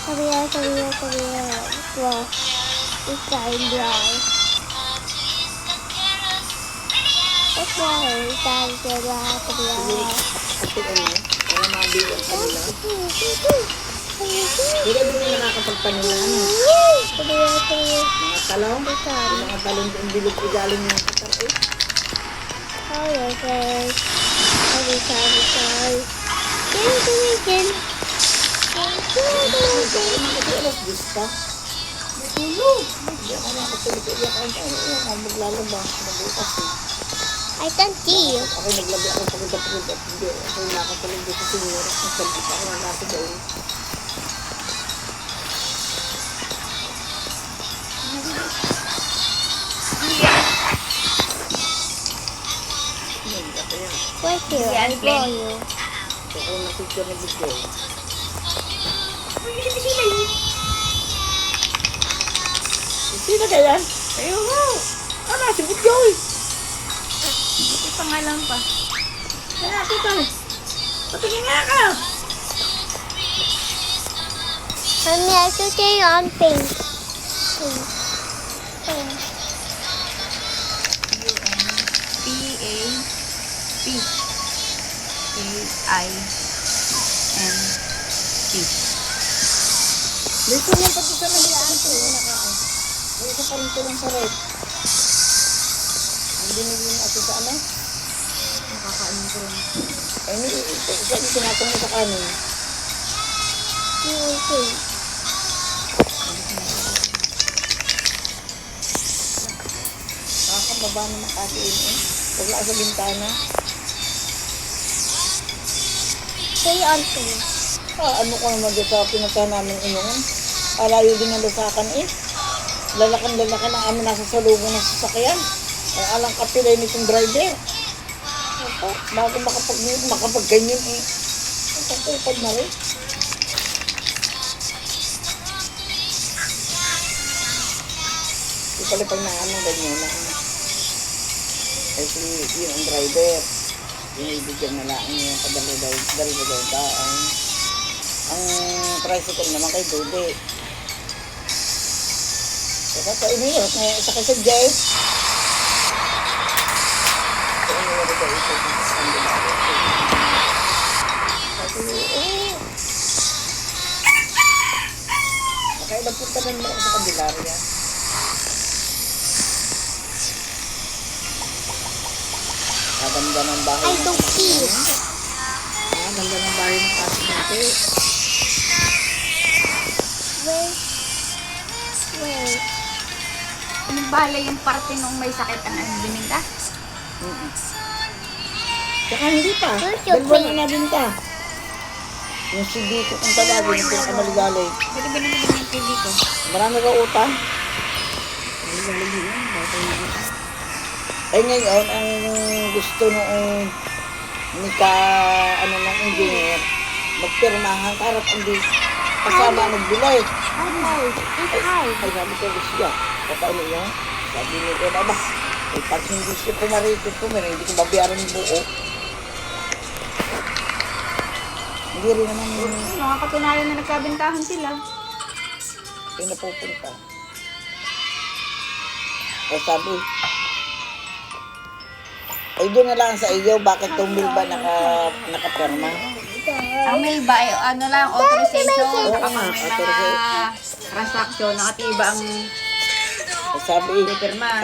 Come here. Wow. It's dying dry. What's water? It's dying dry. Come here. Kasi ano, para mabilang kanila. Hindi ka din nakakapagpanila, ano? Come here. Mga talong, yung mga talong yung bilog ko galing ng katar eh. Oh, okay. Sorry. Ken. Kasi alas 10 pa. Matulog. Hindi ako nakatulog. Iyak ako maglalaba. Mabukas eh. I can see you. Ako naglabi ako pagod at hindi. Ako nakatulog dito sa inyo. Nagsalbit ako ng nasa doon. Wait here, I blow you. Ako nakikita na video. Sino kaya? Ayun nga. Ano, si Budjoy. Ito pangalan pa. Kaya kita. Patingin nga ka. Mommy, I should say on pink. P-A-P-A-I-N-T. Dito lang pati sa nabiyan ko. May isa pa rin ko lang sa red. Ang binigyan natin sa ano? Nakakain ko rin. Ay, hindi. Isa yung sinatong mo sa kanin. Okay. Nakakababa naman kasi eh. Huwag lang sa bintana. Say on pink. Ano ko naman dito sa pinagkahan namin inuman. Alayo din ang lusakan eh. Lalakan-lalakan ang amin nasa salubong ng sasakyan. Ay alang kapilay nitong driver. Opo, bago makapag-ganyan eh. Nakapupad na rin. Di pala pag naanong ganyan na. Kasi yun ang driver. Binibigyan na lang niya padalo-daw ang tricycle naman kay Dude. Saka sa iniyot, sa kasi Jeff. Sa iniyot ito ito ang ginagawa. Kasi, nakailang punta na naman sa Candelaria. Ganda ng bahay. I don't see it. Ganda ng bahay ng kasi natin. Wait. Anong bala yung parte nung may sakit ang bininda? Saka hindi pa. Dalawa na nabinta. Yung CD ko kung tawagin, yung pinakamaligaloy. Pwede ba naman yung TV ko? Marami ka utang. Eh ngayon, ang gusto noong ng engineer, magpirmahan karat ang kasama nagbilay. Ay, sabi ko siya. Paano niya? Sabi niya ko na ba? Eh, pag hindi siya pumarikot ko, hindi ko babayaran yung buo. Hindi rin naman Nakakatunayan na nagkabentahan sila. pinapupunta. Ay, sabi, ay doon na lang sa iyo, bakit itong bill ba nakaperma? Ang mail ba ay ano lang, authorization, Oo kapag nga, may mga authorization. transaction, nakatiba ang Sabi, pirma.